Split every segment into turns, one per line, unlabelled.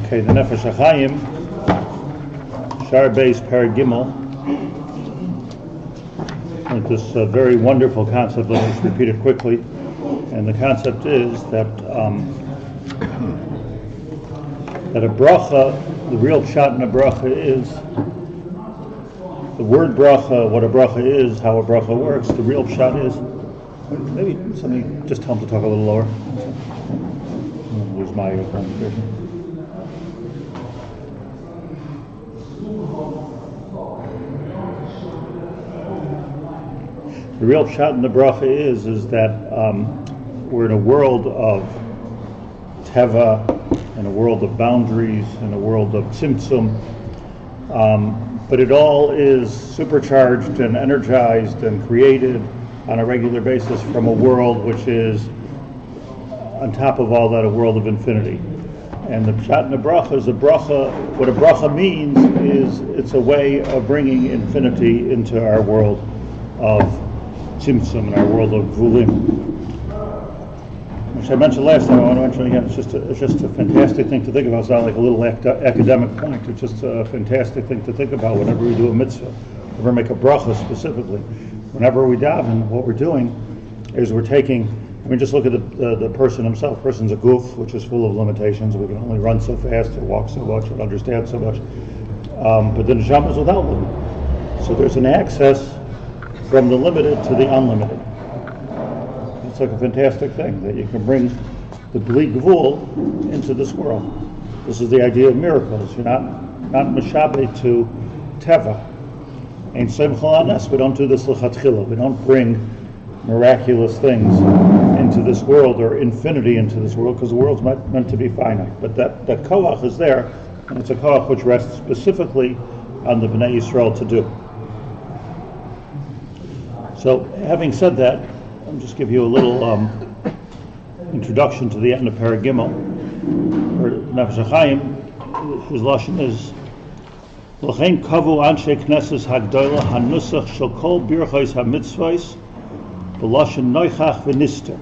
Okay, the Nefesh Hachaim, Shaar Bet, Perek Gimel, with this very wonderful concept. Let me just repeat it quickly. And the concept is that that a bracha, the real pshat in a bracha is the word bracha, what a bracha is, how a bracha works. The real pshat is, maybe somebody just tell them to talk a little lower. I'll lose my concentration. The real pshat in the bracha is that we're in a world of teva, in a world of boundaries, in a world of tzimtzum, but it all is supercharged and energized and created on a regular basis from a world which is, on top of all that, a world of infinity. And the pshat in the bracha is what a bracha means is it's a way of bringing infinity into our world of tzimtzum, in our world of gvulim. Which I mentioned last time, I want to mention again, it's just a fantastic thing to think about. It's not like a little academic point, it's just a fantastic thing to think about whenever we do a mitzvah, whenever we make a bracha specifically. Whenever we daven, what we're doing is we're taking, just look at the person himself. The person's a goof, which is full of limitations. We can only run so fast, or walk so much, or understand so much. But the neshama is without limit. So there's an access from the limited to the unlimited. It's like a fantastic thing that you can bring the bli gvul into this world. This is the idea of miracles. You're not meshabeh to teva. Ein simcha lanes. We don't do this l'chatchila. We don't bring miraculous things into this world or infinity into this world because the world's meant to be finite. But that koach is there, and it's a koach which rests specifically on the Bnei Yisrael to do. So, having said that, I'll just give you a little introduction to the end of Perek Gimel. Or Nefesh Hachaim, his lashon is L'chein kavu anshe knesses hagdola hanusach shel kol birchos hamitzvos b'lashon noichach v'nister.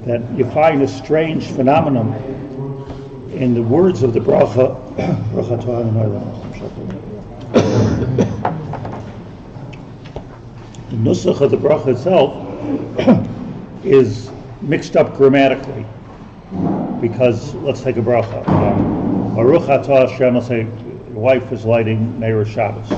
That you find a strange phenomenon in the words of the bracha. Bracha The nusach of the bracha itself is mixed up grammatically, because let's take a bracha. Baruch atah Hashem, let's say your wife is lighting Neir Shabbos.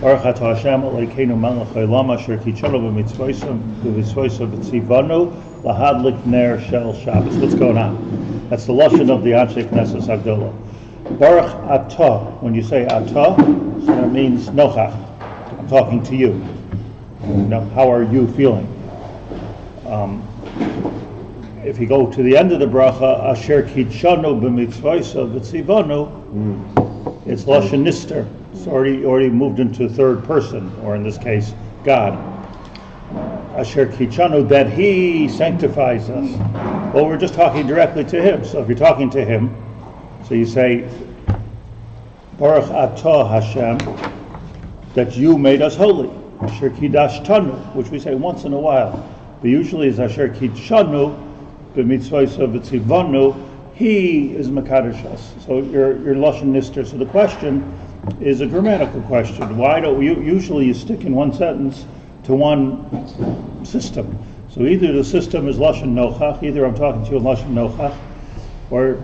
Baruch atah Hashem Elokeinu melech haolam asher kitzanu b'mitzvosav v'tzivanu lahadlik ner shel Shabbos. What's going on? That's the lashon of the Anshe Knesses Hagdola. Baruch atah, when you say atah, so that means nochach. I'm talking to you. How are you feeling? If you go to the end of the bracha, asher kitshanu b'mitzvosav v'tzivanu, it's lashon nister. It's already moved into third person, or in this case, God. Asher kitshanu, that He sanctifies us. Well, we're just talking directly to Him. So if you're talking to Him, so you say, Baruch atah Hashem, that you made us holy. Asher kidashtanu, which we say once in a while, but usually is Asher kitshanu b'mitzvosav v'tzivanu. He is mekadosh us. So you're lashon nister. So the question is a grammatical question. Why don't you usually you stick in one sentence to one system? So either the system is lashon nochach, either I'm talking to you in lashon nochach, or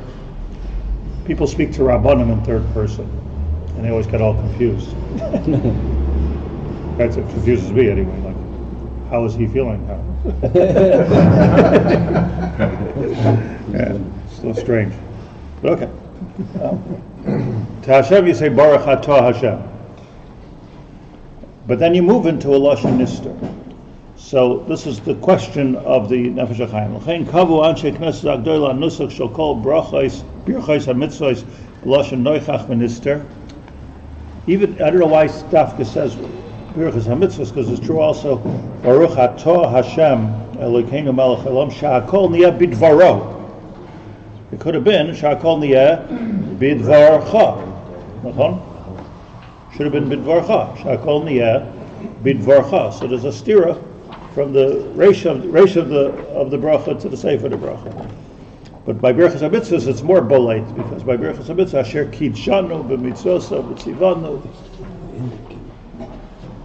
people speak to rabbanim in third person, and they always get all confused. That's what confuses me anyway. Like, how is he feeling now? Yeah, still strange. But okay. To Hashem you say Baruch atah Hashem. But then you move into a lashon nister. So this is the question of the Nefesh Hachaim. L'chein kavu anshe knesses hagdola nusach shel kol birchos hamitzvos lashon noichach v'nister. Even I don't know why Stafka says Birchos HaMitzvos, because it's true also, Baruch atah Hashem Elokeinu melech haolam shehakol niyeh bidvaro. It could have been shehakol niyeh bidvarcha. Should have been bidvarcha. Shehakol niyeh bidvarcha. So there's a stira from the reish of the bracha to the seif of the bracha. But by Berachas HaMitzvahs it's more bolate, because by Berachas HaMitzvah Asher Kidshanu b'mitzvosa b'tzivanu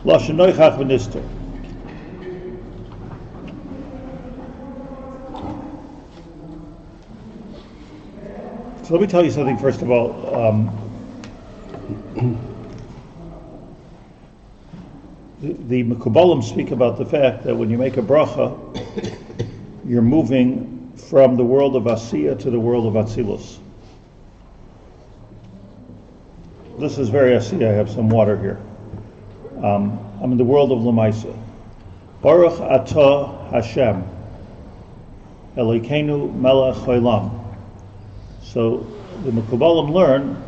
Lashon Noichach v'Nister. So let me tell you something first of all. The Mekubalim speak about the fact that when you make a bracha, you're moving from the world of Asiya to the world of Atzilus. This is very Asiya. I have some water here. I'm in the world of Lamaisa. Baruch Atah Hashem Elokeinu Melech Haolam. So the Mekubalim learn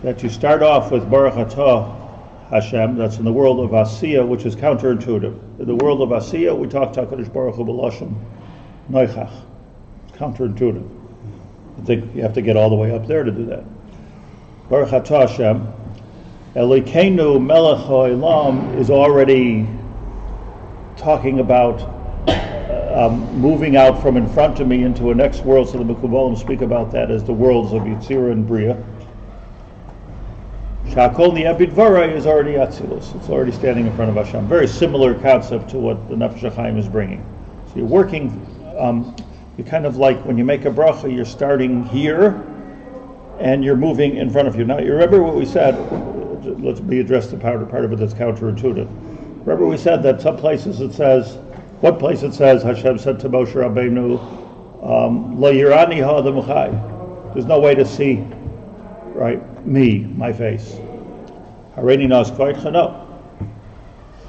that you start off with Baruch Atah Hashem, that's in the world of Asiya, which is counterintuitive. In the world of Asiya, we talk HaKadosh Baruch Hu b'lashon noichach. It's counterintuitive. I think you have to get all the way up there to do that. Baruch Atah Hashem, Elokeinu Melech Haolam is already talking about moving out from in front of me into a next world. So the Mekubalim speak about that as the worlds of Yitzira and Bria. Shakol Ni'eh B'Dvarei is already Atzilus. It's already standing in front of Hashem. Very similar concept to what the Nefesh Hachaim is bringing. So you're working, you're kind of like when you make a bracha, you're starting here and you're moving in front of you. Now, you remember what we said, let's address the part of it that's counterintuitive. Remember we said that some places it says, one place it says, Hashem said to Moshe Rabbeinu, Lo yirani ha'adam chai. There's no way to see, right, me, my face. Hareini nas k'vaytcha, no.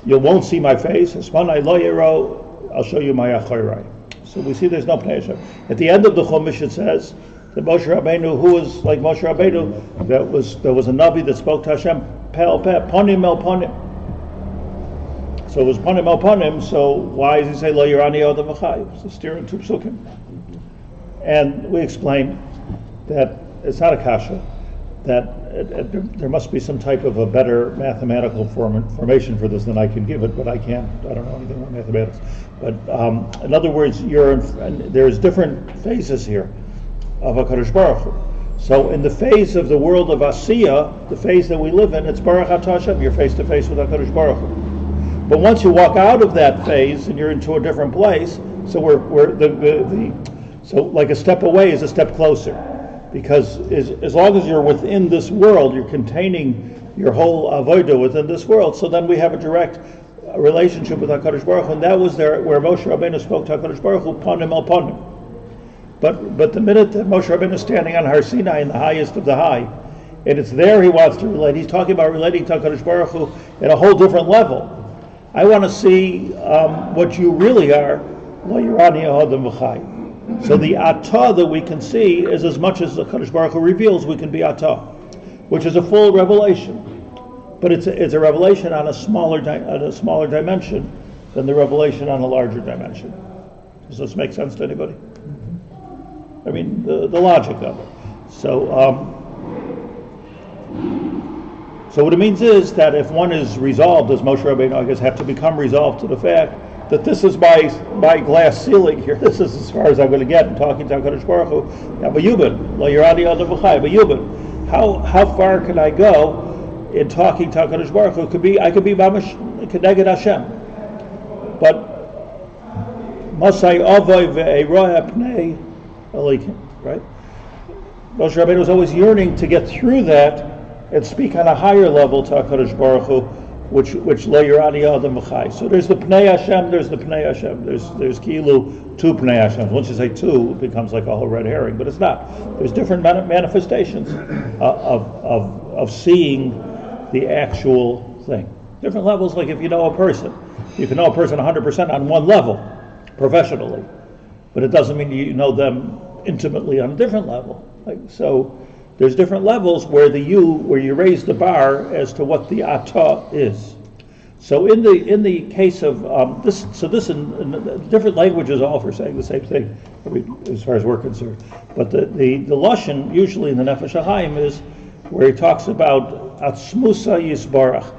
You won't see my face. Esmanai lo yiro, I'll show you my achorai. So we see there's no Pnei Hashem. At the end of the Chumash it says that Moshe Rabbeinu, who was like Moshe Rabbeinu, there was a Navi that spoke to Hashem, Pel Peh, Ponim El Ponim. So it was Ponim El Ponim, so why does he say Lo Yirani Odam Achai? It's a steer and two psukim. And we explained that it's not a kasha, that there must be some type of a better mathematical formation for this than I can give it, but I don't know anything about mathematics. But in other words, there's different phases here of HaKadosh Baruch Hu. So in the phase of the world of Asiya, the phase that we live in, it's Baruch Atah Hashem, you're face to face with HaKadosh Baruch Hu. But once you walk out of that phase and you're into a different place, so so like a step away is a step closer. Because as long as you're within this world, you're containing your whole avodah within this world, so then we have a direct relationship with HaKadosh Baruch Hu, and that was there where Moshe Rabbeinu spoke to HaKadosh Baruch Hu, Ponim El Ponim. But the minute that Moshe Rabbeinu is standing on Har Sinai in the highest of the high, and it's there he wants to relate, he's talking about relating to HaKadosh Baruch Hu at a whole different level. I want to see what you really are, Lo Yirani Odam V'chai. So the Atah that we can see is as much as the HaKadosh Baruch Hu reveals, we can be Atah, which is a full revelation. But it's a revelation on a smaller dimension than the revelation on a larger dimension. Does this make sense to anybody? I mean, the logic of it. So what it means is that if one is resolved, as Moshe Rabbeinu, I guess, have to become resolved to the fact that this is my glass ceiling here. This is as far as I'm going to get in talking to HaKadosh Baruch Hu. Bayubin, Lo Yirani Odam V'chai, Bayubin. How far can I go in talking to HaKadosh Baruch Hu? I could be Mamash Kedeged Hashem. But Masai Avoy Ve'eroya Pnei Elikim, right? Moshe Rabbeinu was always yearning to get through that and speak on a higher level to HaKadosh Baruch Hu, which Lo Yirani Odam V'chai. So there's the Pnei Hashem, there's the Pnei Hashem. There's Kilu, two Pnei Hashem. Once you say two, it becomes like a whole red herring, but it's not. There's different manifestations of seeing the actual thing. Different levels, like if you know a person. You can know a person 100% on one level, professionally, but it doesn't mean you know them intimately on a different level. So there's different levels where you raise the bar as to what the Atah is. So in the case of this in different languages all for saying the same thing, as far as we're concerned. But the lashon usually in the Nefesh Hachaim is where he talks about Atzmusa Yisbarach.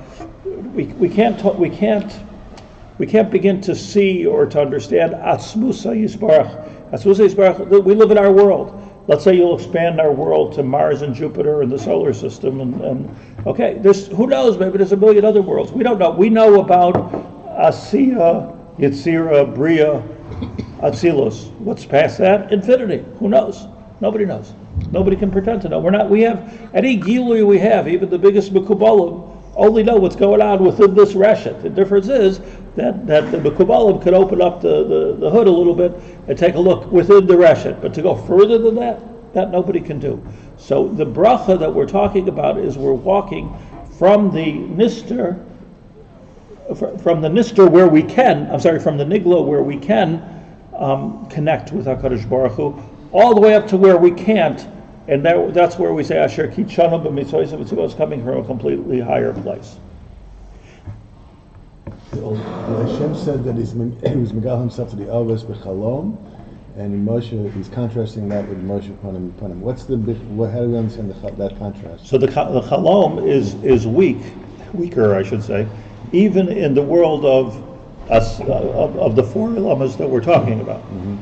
We can't begin to see or to understand Atzmusa Yisbarach. Atzmusa Yisbarach. We live in our world. let's say you'll expand our world to Mars and Jupiter and the solar system, and okay, who knows, maybe there's a million other worlds. We don't know. We know about Asiya, Yetzira, Bria, Atzilus. What's past that? Infinity. Who knows? Nobody knows. Nobody can pretend to know. We have, any Gilui we have, even the biggest Mekubalim, only know what's going on within this reshet. The difference is that the Mekubalim could open up the hood a little bit and take a look within the reshet. But to go further than that nobody can do. So the bracha that we're talking about is we're walking from the nister, from the nigla where we can connect with HaKadosh Baruch Hu, all the way up to where we can't, and that's where we say Asher Kichanu b'mitzoyis, it's coming from a completely higher place.
Hashem said that he was megal himself to the Elvis b'chalom, and in Moshe he's contrasting that with Moshe Panim. What's how do we understand that contrast?
So the chalom is weaker, I should say, even in the world of the four ilamas that we're talking about. Mm-hmm.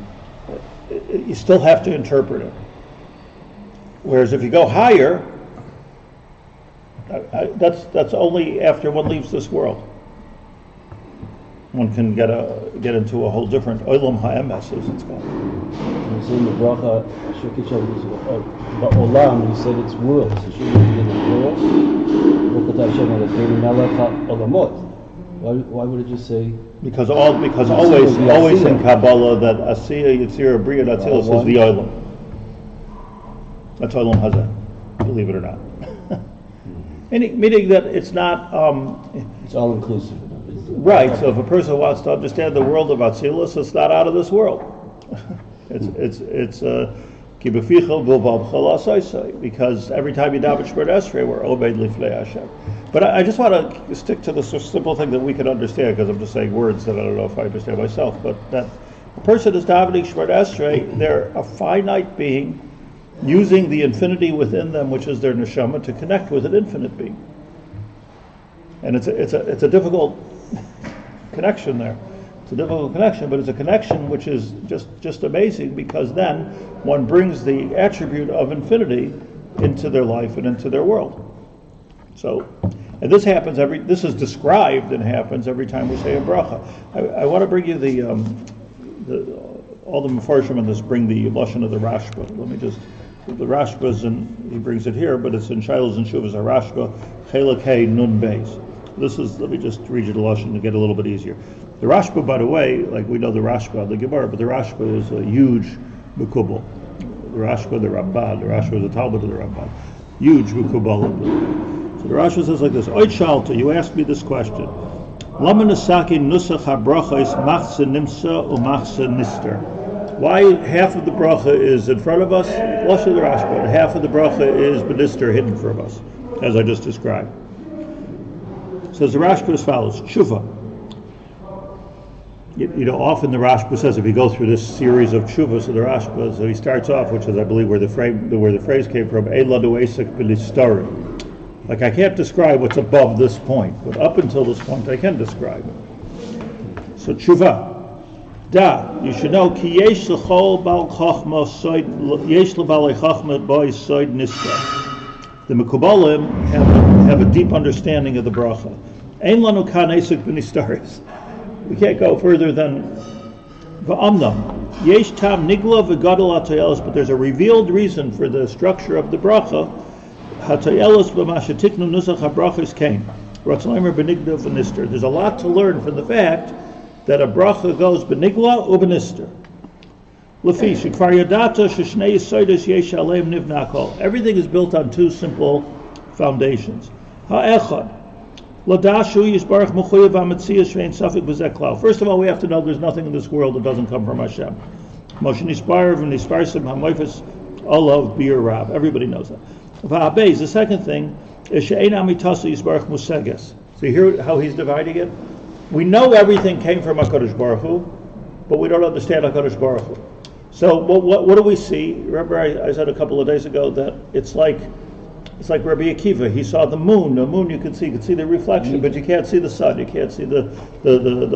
You still have to interpret it. Whereas if you go higher, that's only after one leaves this world. One can get into a whole different olam ha'emes, as it's called.
So in the bracha, ba'olam, he said it's worlds. So shouldn't it be in the world? Why would it just say?
Because always in Kabbalah that Asiya, Yetzirah, Bria, Atzilus is the olam. That's olam hazeh, believe it or not. Meaning that it's not.
It's all inclusive.
Right. So if a person wants to understand the world of Atzilus, it's not out of this world. It's because every time you daven Shaar Bet, we're obeyed lifnei Hashem. But I just want to stick to the simple thing that we can understand, because I'm just saying words that I don't know if I understand myself. But that a person is davening Shaar Bet, they're a finite being using the infinity within them, which is their neshama, to connect with an infinite being. And it's a difficult connection there. It's a difficult connection, but it's a connection which is just amazing, because then one brings the attribute of infinity into their life and into their world. So, and this happens this is described and happens every time we say a bracha. I want to bring you all the Mefarshim on this bring the lashon of the Rashba. Let me just, the Rashba's he brings it here, but it's in Shiloh's and Shuvah's Rashba, Chelek Hey Nun Beis. Let me just read you the lashon to get a little bit easier. The Rashba, by the way, like we know the Rashba, the Gemara, but the Rashba is a huge Mekubal. The Rashba, the Rabbi, the Rashba is the Talmud of the Rabbi. Huge Mekubal. So the Rashba says like this: Oit Shalta, you asked me this question. Lama Nasaki Nusach HaBracha is Machse Nimsa or Machse Nister. Why half of the bracha is in front of us, lashon the Rashba, and half of the bracha is benister, hidden from us, as I just described. Says the Rashba as follows: Tshuva. Often the Rashba says, if you go through this series of tshuvas of the Rashba, so he starts off, which is, I believe, where the phrase came from, Ein lanu esek b'nistari. Like, I can't describe what's above this point, but up until this point, I can describe it. So tshuva. You should know, ki yesh l'chol bal chachma soid, yesh l'balei chachma boi soid nista. The Mekubalim have a deep understanding of the bracha. Ein lanu kan esek b'nistaris. We can't go further than v'amnam. Yesh tam nigla v'gadol hatoyelos, but there's a revealed reason for the structure of the bracha. Hatoyelos b'mashatiknu nusach habrachos came. Ratzleimer b'nigla v'nister. There's a lot to learn from the fact that a bracha goes b'nigla or b'nister. Lefi shekvar yadata sheshnei yisodos yesh aleim nivna kol. Everything is built on two simple foundations. Ha'echad. First of all, we have to know there's nothing in this world that doesn't come from Hashem. Everybody knows that. The second thing is so you hear how he's dividing it? We know everything came from HaKadosh Baruch Hu, but we don't understand HaKadosh Baruch Hu. So what do we see? Remember I said a couple of days ago that it's like Rabbi Akiva. He saw the moon. The moon you can see the reflection, but you can't see the sun. You can't see the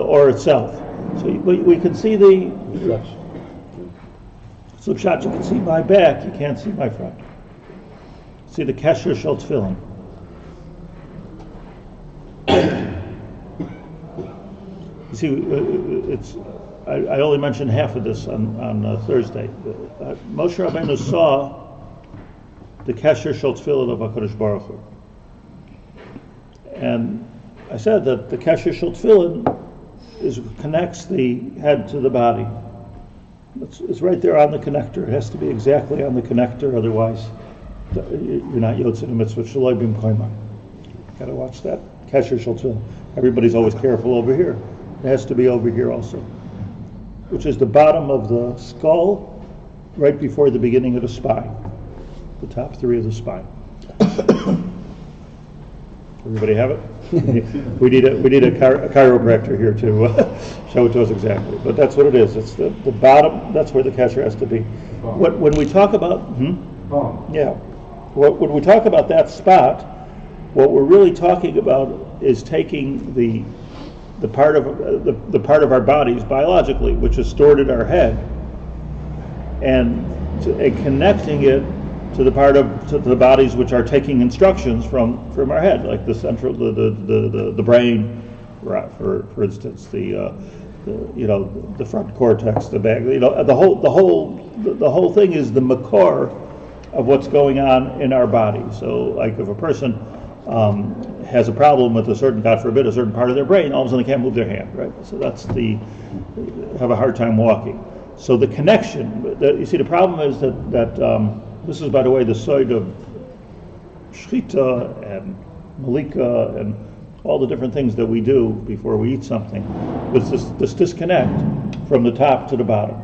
ore itself. So we can see the reflection. So pshat, you can see my back, you can't see my front. See the kesher shel tefillin. You see, I only mentioned half of this on Thursday. Moshe Rabbeinu saw the kesher shel tefillin of HaKadosh Baruch Hu. And I said that the kesher shel tefillin connects the head to the body. It's right there on the connector. It has to be exactly on the connector, otherwise you're not yotze in mitzvah shaloi bim koima. Got to watch that. Kesher shel tefillin. Everybody's always careful over here. It has to be over here also, which is the bottom of the skull, right before the beginning of the spine, the top three of the spine. Everybody have it? we need a chiropractor here to show it to us exactly. But that's what it is. It's the bottom. That's where the kesher has to be. When we talk about when we talk about that spot, what we're really talking about is taking the part of our bodies biologically, which is stored in our head, and connecting it to the bodies which are taking instructions from our head, like the central, the brain, for instance, the front cortex, the back, the whole thing is the makor of what's going on in our body. So, like if a person has a problem with a certain, God forbid, a certain part of their brain, all of a sudden they can't move their hand, right? So that's have a hard time walking. So the connection, you see, the problem is that this is, by the way, the side of shchita and malika and all the different things that we do before we eat something. It's this disconnect from the top to the bottom.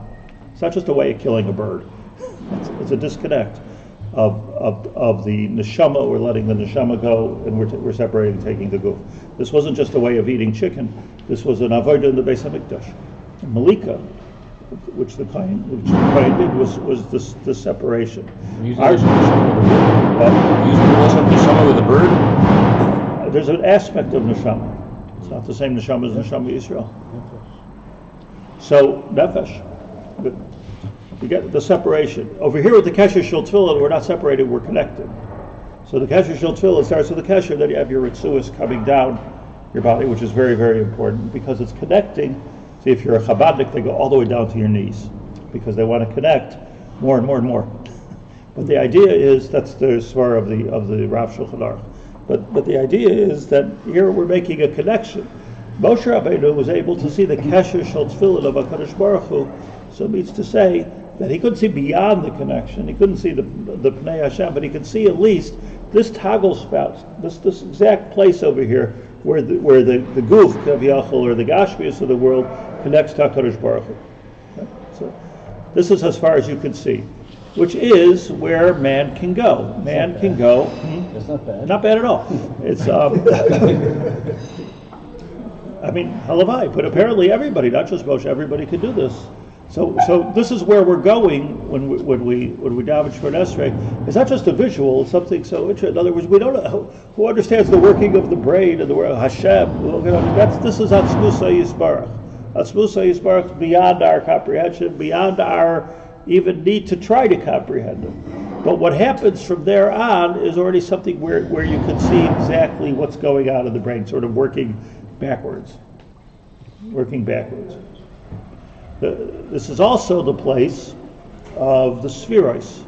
It's not just a way of killing a bird. It's a disconnect of the neshama. We're letting the neshama go, and we're separating, taking the goof. This wasn't just a way of eating chicken. This was an avodah in the Beis Hamikdash. Malika, which the Kohen did, was this separation.
Using the neshama with a bird?
There's an aspect of neshama. It's not the same neshama as neshama Yisrael. So nefesh. You get the separation. Over here with the kesher shel tefillin, we're not separated, we're connected. So the kesher shel tefillin starts with the kesher, then you have your ritzuas coming down your body, which is very, very important because it's connecting. See, if you're a Chabadnik, they go all the way down to your knees because they want to connect more and more and more. But the idea is, that's the svar of the Rav Shulchan Aruch. But the idea is that here we're making a connection. Moshe Rabbeinu was able to see the kesher shel tefillin of HaKadosh Baruch Hu, so it means to say that he couldn't see beyond the connection. He couldn't see the Pnei Hashem, but he could see at least this toggle spout, this exact place over here where the goof, Kaviyachol, or the Gashmius of the world connects to HaKadosh Baruch Hu. Okay? So this is as far as you can see, which is where man can go. Man can go.
That's not bad.
Not bad at all. It's I mean, halavai, but apparently everybody, not just Moshe, everybody could do this. So this is where we're going when we daven Shemona Esrei. It's not just a visual; it's something so interesting. In other words, we don't know who understands the working of the brain and the word Hashem. This is Atzmusa Yisbarach. Atzmusa Yisbarach beyond our comprehension, beyond our even need to try to comprehend it. But what happens from there on is already something where you can see exactly what's going on in the brain, sort of working backwards. This is also the place of the spheros,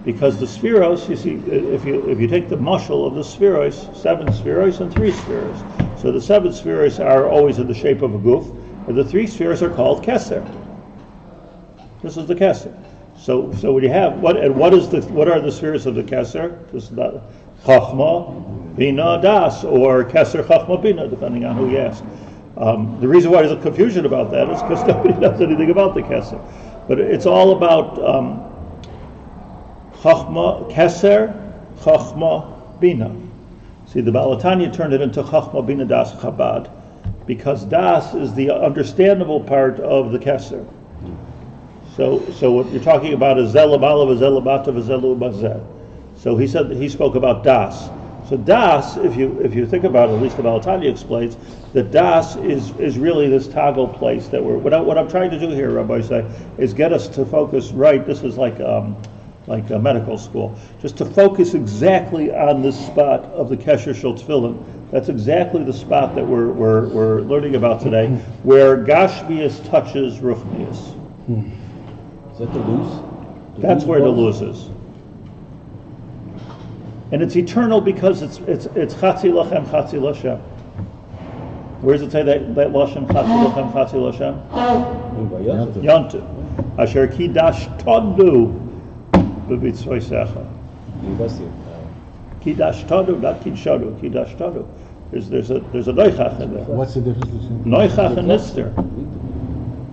because the spheros, you see, if you take the mashal of the spheros, 7 spheros and 3 spheros. So the 7 spheros are always in the shape of a goof, and the 3 spheros are called keser. This is the keser. So when you have what are the spheres of the keser? This is the chachma, bina, das, or keser chachma bina, depending on who you ask. The reason why there's a confusion about that is because nobody knows anything about the keser. But it's all about chachma, keser, chachma, bina. See, the Baal HaTanya turned it into chachma, bina, das, chabad, because das is the understandable part of the keser. So what you're talking about is zelam alav, zelam batav, zelam bazeh. So he spoke about das. So das, if you think about it, at least the Balatanya explains, that das is really this toggle place that what I'm trying to do here, Rabbi say, is get us to focus right. This is like a medical school, just to focus exactly on this spot of the Kesher Shel Tefillin. That's exactly the spot that we're learning about today, where Gashmias touches Ruchnias.
Is that the luz?
That's where the luz is. And it's eternal because it's Chatzi Lachem, Chatzi Lashem. Where does it say that Lashon Chatzi Lachem, Chatzi Lashem? Yontif. Asher Kidash Todu b'mitzvosecha. Kidash Todu, not Kidshodu. Kidash Todu. There's a noichach in there.
What's the difference between
Noichach and nister.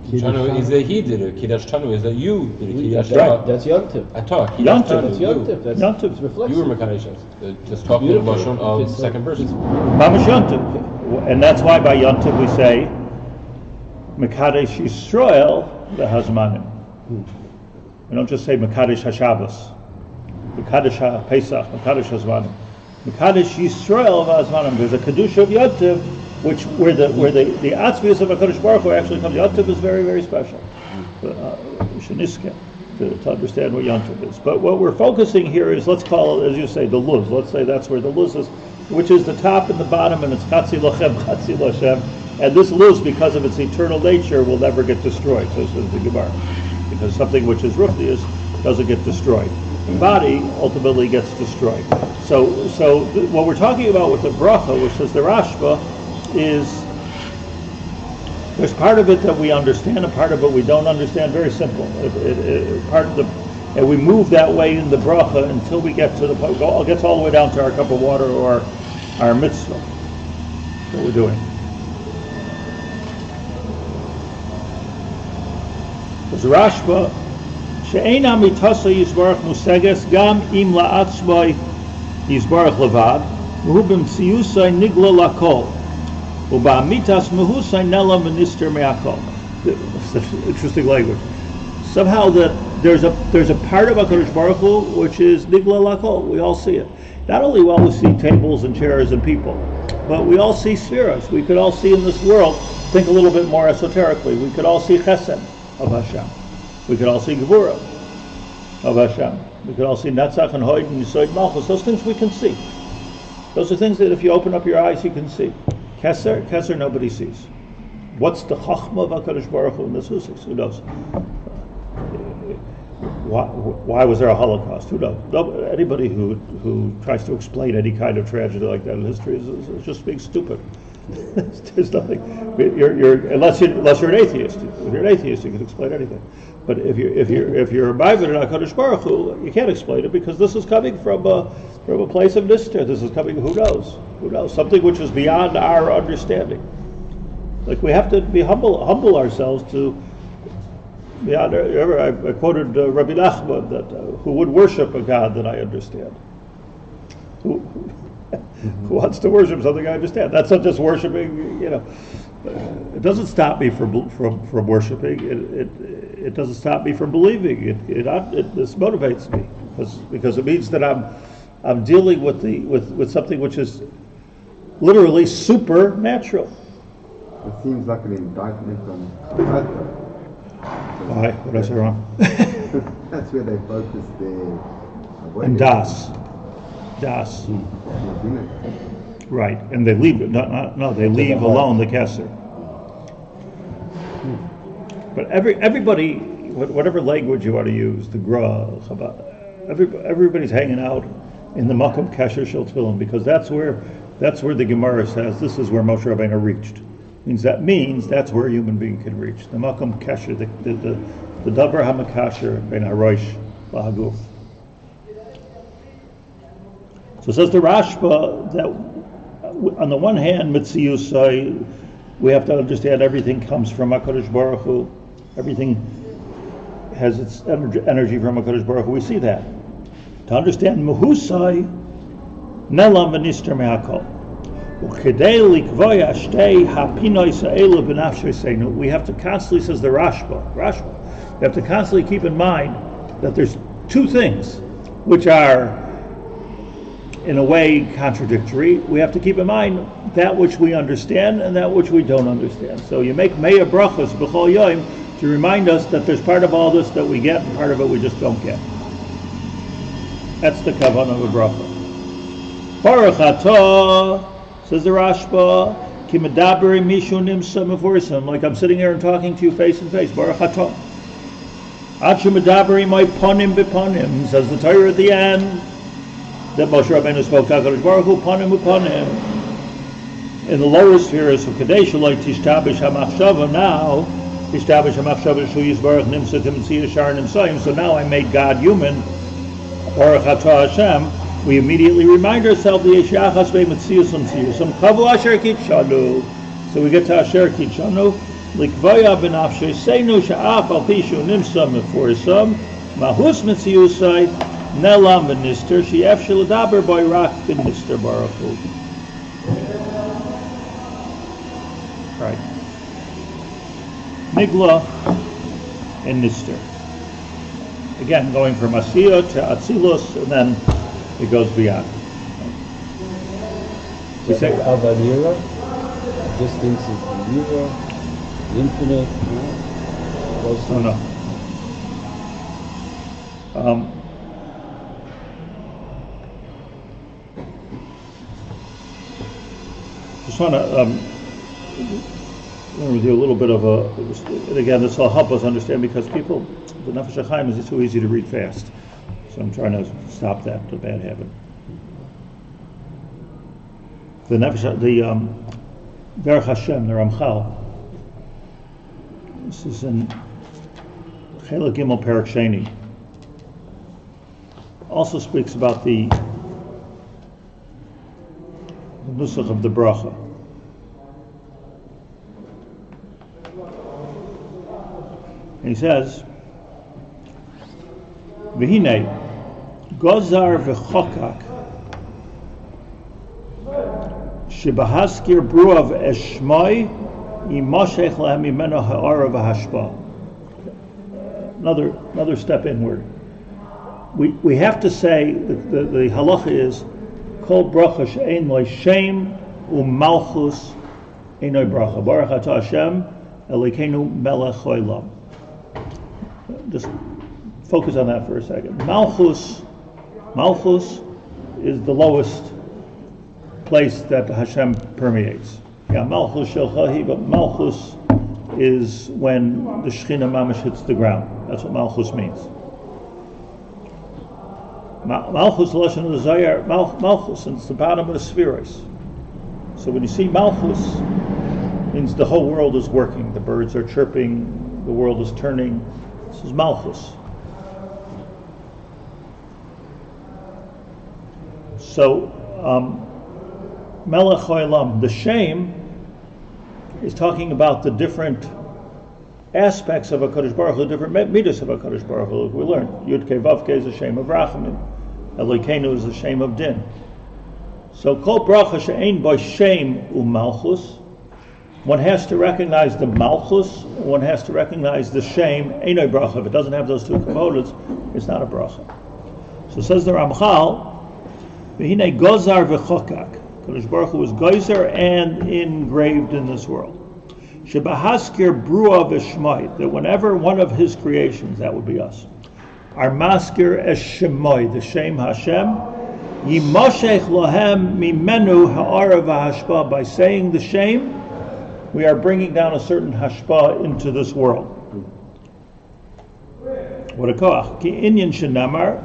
Chanu is that he did it. Kiddush Chanu is that you did it. Kiddush
Right, that's Yontif.
I talk.
Yontif.
That's Yontif. That's
Yontif.
reflexive.
You were Mekadesh. Just talking the Lashon of second person.
Mamash Yontif. And that's why by Yontif we say Mekadesh Yisrael leHazmanim. We don't just say Mekadesh HaShabbos, Mekadesh HaPesach, Mekadesh HaZmanim. Mekadesh Yisrael leHazmanim. There's a Kedusha of Yontif, where the Atzmius of HaKadosh Baruch Hu actually comes. Yontif is very, very special. Sheniske, to understand what Yontif is. But what we're focusing here is, let's call it, as you say, the luz. Let's say that's where the luz is, which is the top and the bottom, and it's Chatzi Lachem, Chatzi Lashem. And this luz, because of its eternal nature, will never get destroyed. So says the Gemara. Because something which is ruchnius doesn't get destroyed. The body ultimately gets destroyed. So what we're talking about with the bracha, which says the Rashba, is there's part of it that we understand and part of it we don't understand. Very simple. And we move that way in the bracha until we get to gets all the way down to our cup of water or our mitzvah. That's what we're doing. Because Rashba, she'eina mitasa yisbarach museges gam im la'atzmai yisbarach levad v'hu b'mtsiyusai nigla lakol. Interesting language. Somehow that there's a part of HaKadosh Baruch Hu which is nigla lakol. We all see it. Not only will we see tables and chairs and people, but we all see spheres. We could all see in this world. Think a little bit more esoterically. We could all see Chesed of Hashem. We could all see Gevurah of Hashem. We could all see Netzach and Hoid and Yisoid Malchus. Those things we can see. Those are things that if you open up your eyes, you can see. Keser nobody sees. What's the Chachma of HaKadosh Baruch Hu in the Susis? Who knows? Why was there a Holocaust? Who knows? Anybody who tries to explain any kind of tragedy like that in history is just being stupid. There's nothing. Unless you're an atheist. If you're an atheist, you can explain anything. But if you're a Ma'avid in HaKadosh Baruch Hu, you can't explain it because this is coming from a place of nister. This is coming. Who knows? Who knows? Something which is beyond our understanding. Like we have to be humble ourselves to beyond. I quoted Rabbi Nachman that who would worship a God that I understand. Who wants to worship something I understand? That's not just worshiping. It doesn't stop me from worshiping. It doesn't stop me from believing. This motivates me because it means that I'm dealing with something which is literally supernatural.
It seems like an indictment on Haber.
Why? What did I say wrong?
That's where they focus their...
And das. Right, and they leave it. No, they leave alone the Kesser. But everybody, whatever language you want to use, the Gra, everybody's hanging out in the Makom Kesher Shel Tefillin because that's where the Gemara says this is where Moshe Rabbeinu reached. Means that's where a human being can reach. The Makom Kesher, the Davar HaMakasher Ben HaRosh LaHaguf. So it says the Rashba that on the one hand, Mitziyusai, we have to understand everything comes from HaKadosh Baruch Hu. Everything has its energy from HaKadosh Baruch Hu. We see that. To understand Mehusai, Nelam v'nister me'akol. U'kedei likvoya shtei hapinoi sa'elu b'nafshei seinu. We have to constantly, says the Rashba, we have to constantly keep in mind that there's two things which are in a way contradictory. We have to keep in mind that which we understand and that which we don't understand. So you make Meya Brachos B'chol Yom to remind us that there's part of all this that we get and part of it we just don't get. That's the kavanah of a bracha. Baruch atah, says the Rashba, ki medaber mishu nimsa mevorsim, like I'm sitting here and talking to you face to face. Baruch atah. Ad shemedaber my panim b'panim, says the Torah at the end, that Moshe Rabbeinu spoke HaKadosh Baruch Hu panim b'panim. In the lower spheres of Kadesh, like tishtabish hamachshava, now tishtabish hamachshava shu yisbarach nimsa timtziyah shar nimsayim. So now I made God human. Baruch atah Hashem. We immediately remind ourselves the Yeshachas be'metziusam tziyusam kavu asher kitshanu. So we get to asher kitshanu. Likvaya b'nafshe seinu sha'af al pishu nimsa meforsam mahus metziusai nelam b'nister she'ef sheledaber boirak b'nister baruch hu. Right. Nigla and nister. Again, going from Asiya to Atzilus, and then it goes beyond. We say
Avanira, distance is the Nira, the infinite.
No. Just want to do a little bit of a, and again, this will help us understand because people, the Nefesh Hachaim is too easy to read fast. So I'm trying to stop that, the bad habit. The Derech Hashem, the Ramchal, this is in Chelek Gimel Perek Sheni, also speaks about the nusach of the Bracha. And he says, V'hinei, Gozar v'chokak, shebahaskir bruav eshmoi, yimoshech lahem imeno ha'ara v'hashpa. Another step inward. We have to say, the halacha is, Kol bracha she'ein lo shem u'malchus einoi bracha. Baruch atah Hashem, Elokeinu melech ha'olam. Just focus on that for a second. Malchus is the lowest place that Hashem permeates. Yeah, Malchus Shelchahi, but Malchus is when the Shechina Mamash hits the ground. That's what Malchus means. Malchus, Lashon of the Zayar, Malchus, and it's the bottom of the spheres. So when you see Malchus, it means the whole world is working. The birds are chirping, the world is turning. This is Malchus. So, Melech Ha'olam, the Shem, is talking about the different aspects of HaKadosh Baruch Hu, the different midas of HaKadosh Baruch Hu. We learned Yud Kei Vav Kei is the Shem of Rachamim, Elokeinu is the Shem of Din. So, Kol Bracha She'ein Bo Shem U'Malchus, one has to recognize the Malchus, one has to recognize the Shem, Einoi Bracha. If it doesn't have those two components, it's not a Bracha. So says the Ramchal, V'hinei Gozar v'chokak. Kadosh Baruch Hu is Gozer and engraved in this world. Shebahaskir brua v'shmoi, that whenever one of his creations, that would be us, are maskir es shemoi, the Shem Hashem, yimoshech lohem mimenu ha'ara v'hashpa, by saying the Shem, we are bringing down a certain hashpa into this world. What a koach. Ki inyan shenamar,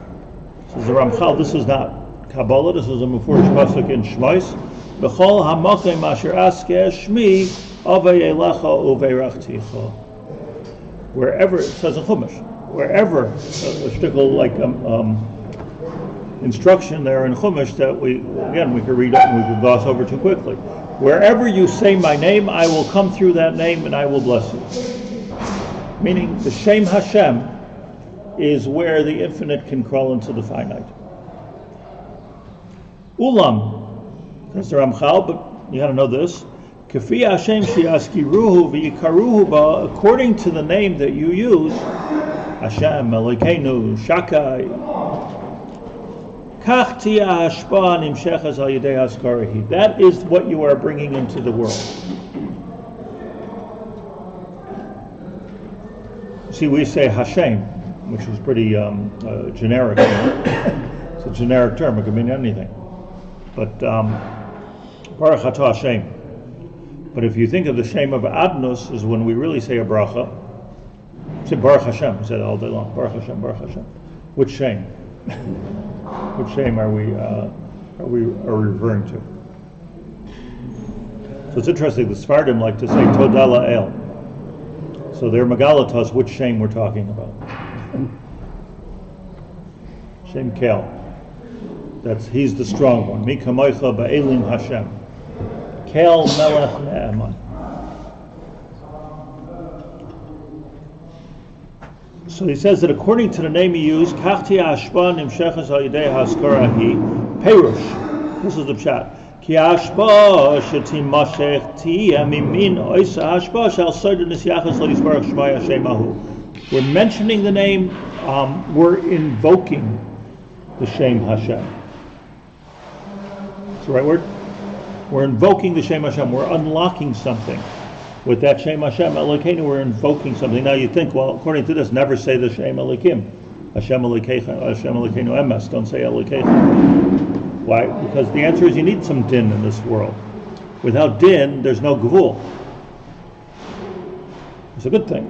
says the Ramchal, this is not Kabbalah, this is a Mefurish pasuk in Shmos. B'chol hamakim asher askeh shmi avei elecha uveirachticha. Wherever, it says in Chumash, wherever, a shtickle like instruction there in Chumash that we could read up and we could gloss over too quickly. Wherever you say my name, I will come through that name and I will bless you. Meaning the Shem Hashem is where the infinite can crawl into the finite. Ulam, that's the Ramchal, but you got to know this. Kafi Hashem shiaskiruhu v'yikaruhu ba, according to the name that you use, Hashem, Elokeinu, Shakai, That is what you are bringing into the world. See, we say Hashem, which is pretty generic. It's a generic term. It can mean anything. But Baruch Atah Hashem. But if you think of the Shem of Adnos, is when we really say a bracha. Say Baruch Hashem. We say it all day long. Baruch Hashem, Baruch Hashem. Which Shem? Which Shem are we referring to? So it's interesting. The Sephardim like to say Todah La'el. So they're Megalatos, which Shem we're talking about. Shem Kel. He's the strong one. Mi kamoicha ba'elim Hashem. Kel melech ne'eman. So he says that according to the name he used, Kachti Ashba Nimshechas Al Yidei Haskara Hi Perush. This is the pshat. Ki Ashba Shetimashech Tiyeh Mimin Oisa Ashba Shal Soder Nisyachas Lo Yisbarach Shmai Hashem Ahu. We're mentioning the name. We're invoking the Shem Hashem. That's the right word. We're invoking the Shem Hashem. We're unlocking something. With that Shem Hashem Elokeinu, we're invoking something. Now you think, well, according to this, never say the Shem Elokim. Hashem Elokeinu, Hashem Elokeinu Emes. Don't say Elokeinu. Why? Because the answer is you need some din in this world. Without din, there's no gvul. It's a good thing.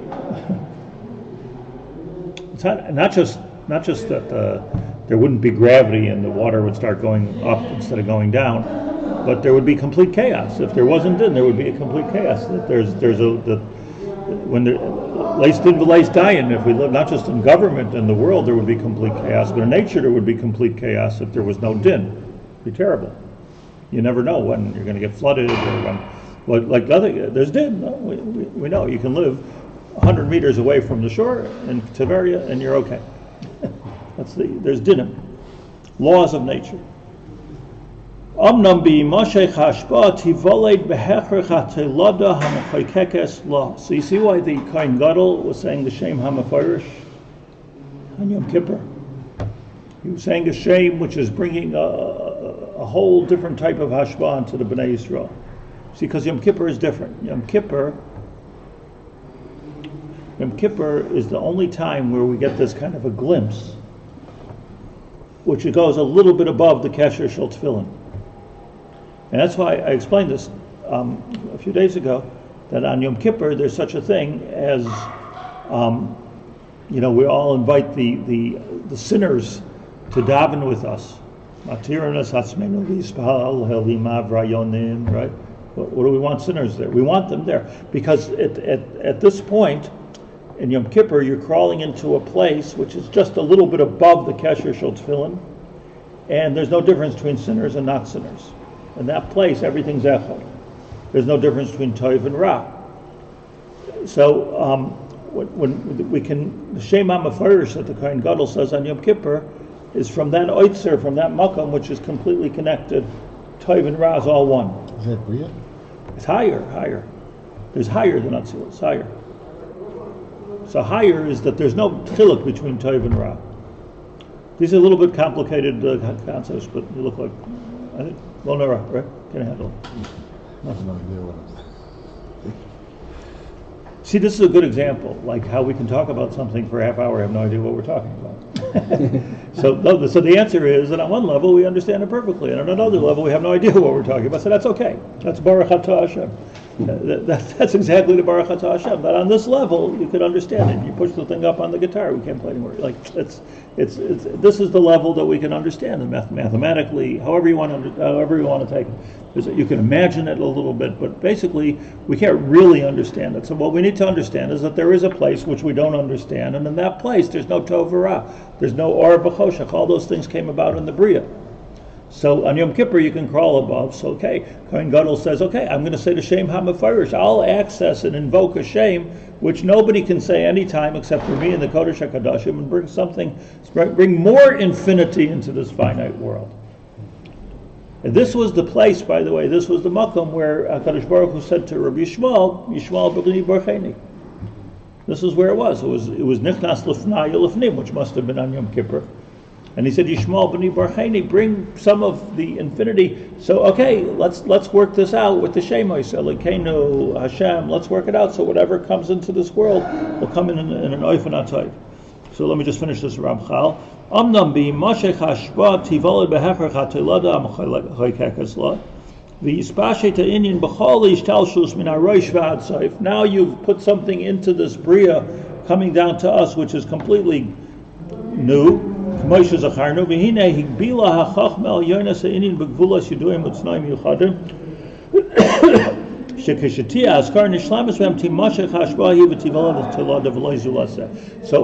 It's not just that there wouldn't be gravity and the water would start going up instead of going down. But there would be complete chaos. If there wasn't din, there would be a complete chaos. That when there leis din v'leis dayan, if we live not just in government and the world, there would be complete chaos. But in nature, there would be complete chaos if there was no din. It'd be terrible. You never know when you're going to get flooded or when, there's din. No? We know you can live 100 meters away from the shore in Tiberia and you're okay. There's dinim, laws of nature. So you see why the Kohen Gadol was saying the Shem HaMefarish on Yom Kippur. He was saying a Shem which is bringing a whole different type of hashba into the Bnei Yisrael. See, because Yom Kippur is different. Yom Kippur is the only time where we get this kind of a glimpse, which it goes a little bit above the Kesher Shel Tefillin. And that's why I explained this a few days ago, that on Yom Kippur there's such a thing as, we all invite the sinners to daven with us. Right? What do we want sinners there? We want them there. Because at this point, in Yom Kippur, you're crawling into a place which is just a little bit above the Kesher Shel Tefillin, and there's no difference between sinners and not sinners. In that place, everything's echad. There's no difference between toiv and ra. So when we can, the Shem HaMefarish that the Kohen Gadol says on Yom Kippur is from that oitzer, from that makam, which is completely connected. Toiv and ra is all one.
Is that Bria?
It's higher. There's higher than Atzil. It's higher. So higher is that there's no chiluk between toiv and ra. These are a little bit complicated concepts, but you look like, I think, well, no, right? Can I handle it? See, this is a good example, like how we can talk about something for a half hour, have no idea what we're talking about. So the answer is that on one level we understand it perfectly, and on another level we have no idea what we're talking about. So that's okay. That's Baruch Atah Hashem. That's exactly the Baruch Atah Hashem. But on this level, you could understand it. You push the thing up on the guitar, we can't play anymore. Like this is the level that we can understand, and mathematically, however you want to take it. You can imagine it a little bit, but basically we can't really understand it. So what we need to understand is that there is a place which we don't understand, and in that place there's no tov v'ra, there's no or b'choshech. All those things came about in the Bria. So on Yom Kippur you can crawl above. So okay, Kohen Gadol says, okay, I'm going to say the Shem HaMefarish. I'll access and invoke a Shem which nobody can say any time except for me and the Kodesh HaKadoshim, and bring more infinity into this finite world. And this was the place, by the way, this was the makom where HaKadosh Baruch Hu said to Rabbi Yishmael b'lini borcheni. This is where it was. It was nichnas lefnai lefnim, which must have been on Yom Kippur. And he said, Yishmael b'ni barcheni, bring some of the infinity. So, okay, let's work this out with the Shemos, Elokeinu, Hashem, let's work it out. So whatever comes into this world will come in an oifen atayv. So let me just finish this Ramchal. Amnam bi mashech hashba tivoled behefer chatelada amchoykekesla. V'yispashet ha'inyan b'chol yishtalshus min harosh v'ad soif. Now you've put something into this bria coming down to us, which is completely new. Moshe zacharnu v'hinei higbila hachachma al yonas ha'inyan b'gvulas yiduim u'tznoim yuchadim. So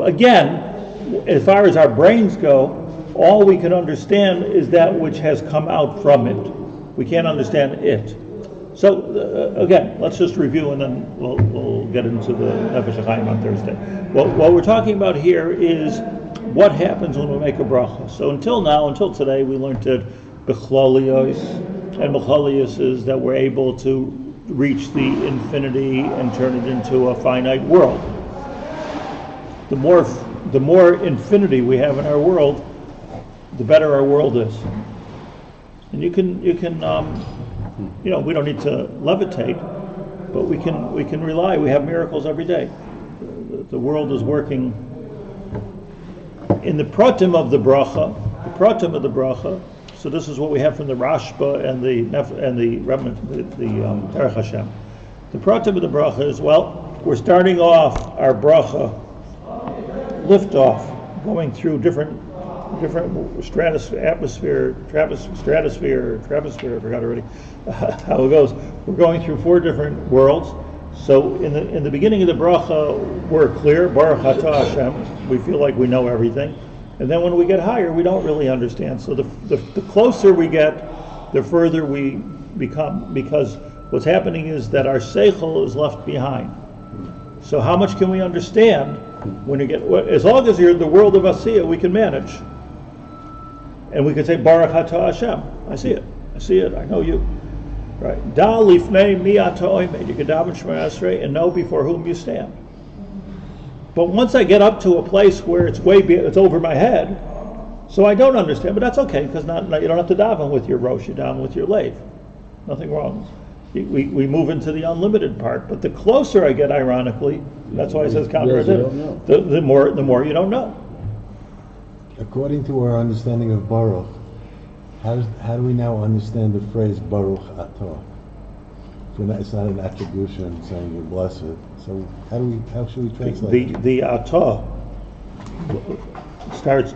again, as far as our brains go, all we can understand is that which has come out from it. We can't understand it. So again, let's just review and then we'll get into the Nefesh Hachaim on Thursday. Well, what we're talking about here is what happens when we make a bracha. So until today, we learned that Bechlalios, and Bechlalios is that we're able to reach the infinity and turn it into a finite world. The more infinity we have in our world, the better our world is. And you can we don't need to levitate, but we can rely. We have miracles every day. The world is working in the pratim of the bracha. The pratim of the bracha. So this is what we have from the Rashba and the Derech Hashem. The pratim of the bracha is, we're starting off our bracha liftoff, going through different stratosphere, I forgot already how it goes. We're going through 4 different worlds. So in the beginning of the bracha, we're clear, Baruch Atah Hashem. We feel like we know everything. And then when we get higher, we don't really understand. So the closer we get, the further we become, because what's happening is that our seichel is left behind. So how much can we understand when you get, as long as you're in the world of Asiya, we can manage. And we can say, Baruch Atah Hashem. I see it, I know you. Right. Da lifnei mi ata oimed. You can daven Shema Esrei and know before whom you stand. But once I get up to a place where it's it's over my head, so I don't understand, but that's okay, because you don't have to daven with your rosh, you daven with your lave. Nothing wrong. We move into the unlimited part, but the closer I get, ironically, that's why it says counterintuitive, the more you don't know.
According to our understanding of Baruch, how do we now understand the phrase Baruch Atah? It's not an attribution saying you're blessed. So how should we translate it?
The Atah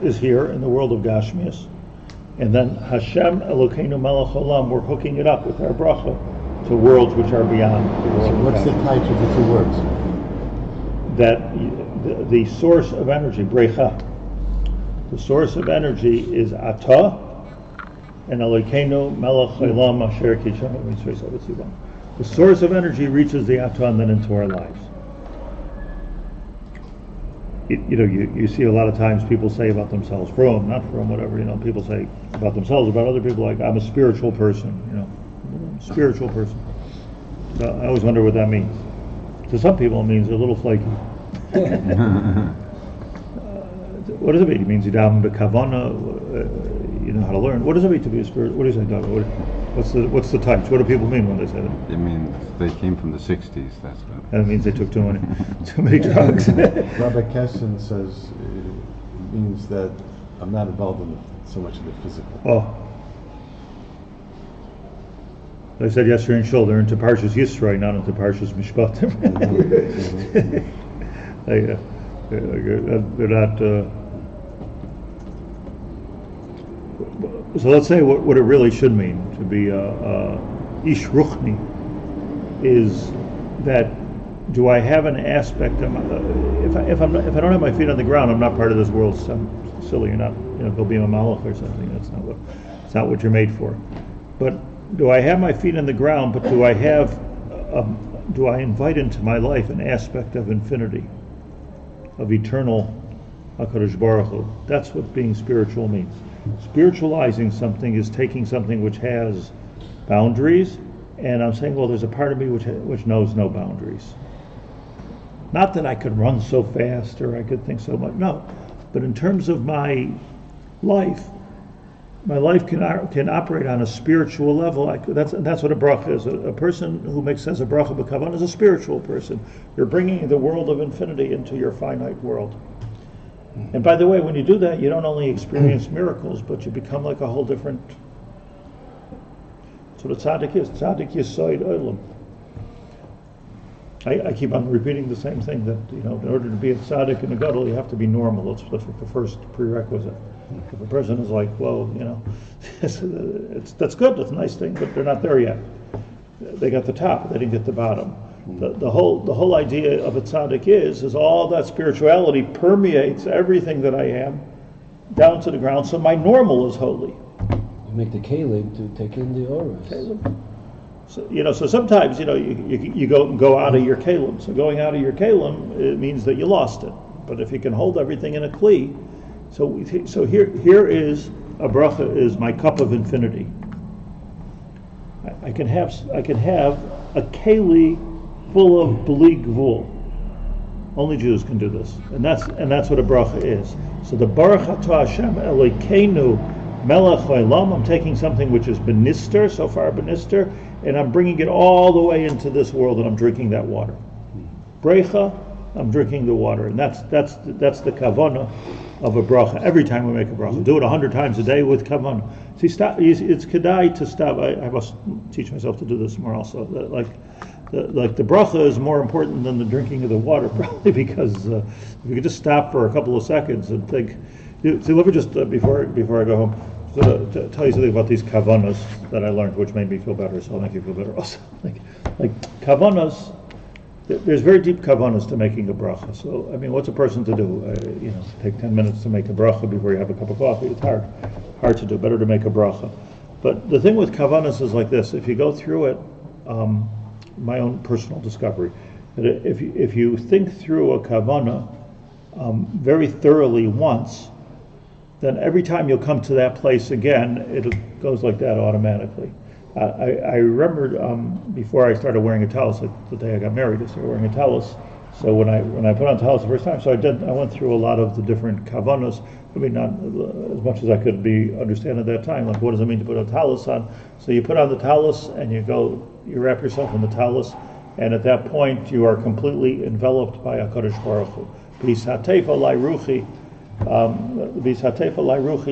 is here in the world of Gashmias, and then Hashem Elokeinu Melech Olam, we're hooking it up with our bracha to worlds which are beyond the world.
So what's the type of the 2 words?
That the source of energy, Bracha. The source of energy is Atah, and Elokeinu Melech Olam Asher Kisham Mitzvah Savitzibam. The source of energy reaches the Atah and then into our lives. You see a lot of times people say about themselves, not from whatever, people say about themselves, about other people, like, I'm a spiritual person, spiritual person. So I always wonder what that means. To some people it means they're a little flaky. What does it mean? It means you daven b'kavana, you know how to learn. What does it mean to be a spirit? What do you say, David? What's the types? What do people mean when they say that?
It means they came from the 60s, that's what.
That means they took too many drugs.
Rabbi Kessin says it means that I'm not involved in so much of the physical.
Oh. I said yesterday in Shul, they're into Parshas Yisroi, not into Parshas Mishpatim. They're not. So let's say what it really should mean to be ish ruchni is that, do I have an aspect of if I don't have my feet on the ground, I'm not part of this world. So I'm silly. You're not, go be a malach or something. That's not what you're made for. But do I have my feet on the ground? But do I invite into my life an aspect of infinity, of eternal HaKadosh Baruch Hu? That's what being spiritual means. Spiritualizing something is taking something which has boundaries, and I'm saying, well, there's a part of me which knows no boundaries. Not that I could run so fast or I could think so much, no. But in terms of my life, my life can operate on a spiritual level. That's what a bracha is. A person who says a bracha b'kavan is a spiritual person. You're bringing the world of infinity into your finite world. And by the way, when you do that, you don't only experience miracles, but you become like a whole different. That's what a tzaddik is. Tzaddik yisoid olam. I keep on repeating the same thing, that in order to be a tzaddik in the gadol, you have to be normal. That's like the first prerequisite. If a person is like, well, that's good, that's a nice thing, but they're not there yet. They got the top, they didn't get the bottom. The whole idea of a tzaddik is all that spirituality permeates everything that I am down to the ground, so my normal is holy.
You make the kalim to take in the auras.
So sometimes you go out of your kalim. So going out of your kalim, it means that you lost it. But if you can hold everything in a kli, so here is a bracha, is my cup of infinity. I can have a keli full of bli gvul. Only Jews can do this, and that's what a bracha is. So the Baruch Atah Hashem Elokeinu Melech Haolam, I'm taking something which is benister, so far benister, and I'm bringing it all the way into this world, and I'm drinking that water. Bracha, I'm drinking the water, and that's the kavanah of a bracha. Every time we make a bracha, do it 100 times a day with kavanah. See, it's kedai to stop. I must teach myself to do this more also. The bracha is more important than the drinking of the water, probably, because if you could just stop for a couple of seconds and think. See, let me just before I go home, to tell you something about these kavanas that I learned, which made me feel better. So I'll make you feel better also. Like kavanas. There's very deep kavanas to making a bracha. So, what's a person to do? Take 10 minutes to make a bracha before you have a cup of coffee. It's hard to do. Better to make a bracha. But the thing with kavanas is like this. If you go through it, my own personal discovery, that if you think through a kavana very thoroughly once, then every time you'll come to that place again, it goes like that automatically. I remember before I started wearing a talus, like the day I got married, I started wearing a talus. So when I put on talus the first time, I went through a lot of the different kavanos. Not as much as I could understand at that time. Like, what does it mean to put a talus on? So you put on the talus and you wrap yourself in the talus, and at that point you are completely enveloped by HaKadosh Baruch Hu. B'satefa lai ruchi.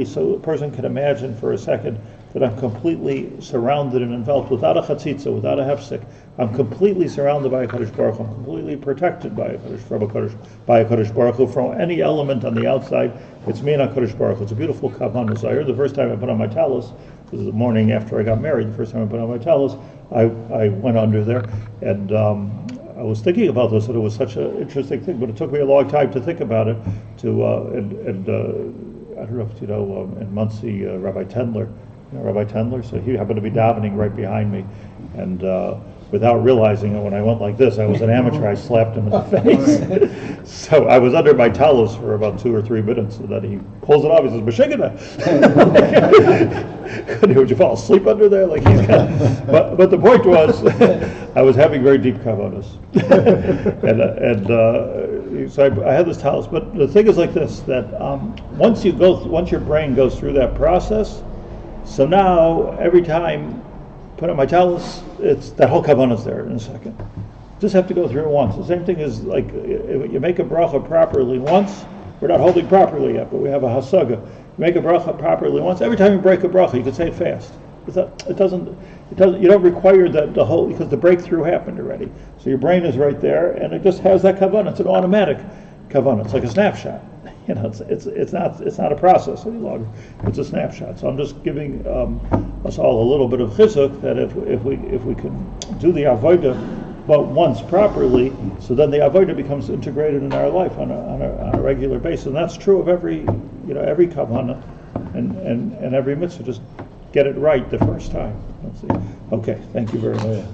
So a person can imagine for a second that I'm completely surrounded and enveloped without a chatzitza, without a hefsek. I'm completely surrounded by HaKadosh Baruch Hu. I'm completely protected by HaKadosh Baruch Hu from any element on the outside. It's me and HaKadosh Baruch Hu. It's a beautiful kavanah. So I heard the first time I put on my talus, this is the morning after I got married, the first time I put on my talus, I went under there, and I was thinking about this, and it was such an interesting thing, but it took me a long time to think about it. I don't know if you know, in Muncie, Rabbi Tendler, so he happened to be davening right behind me, and without realizing it, when I went like this, I was an amateur, I slapped him in the face. So I was under my talus for about 2 or 3 minutes, and then he pulls it off, he says, Meshigana! Would you fall asleep under there? Like he's but the point was, I was having very deep kavanas. So I had this talus, but the thing is like this, that once your brain goes through that process, so now every time I put on my talus, it's that whole kavana's there in a second. Just have to go through it once. The same thing is like if you make a bracha properly once. We're not holding properly yet, but we have a hasaga. You make a bracha properly once. Every time you break a bracha, you can say it fast. It doesn't. You don't require the whole, because the breakthrough happened already. So your brain is right there, and it just has that kavanah. It's an automatic kavanah. It's like a snapshot. It's not a process any longer. It's a snapshot. So I'm just giving us all a little bit of chizuk that if we can do the avodah but once properly, so then the avodah becomes integrated in our life on a regular basis, and that's true of every kavanah and every mitzvah. Just get it right the first time. Let's see. Okay, thank you very much.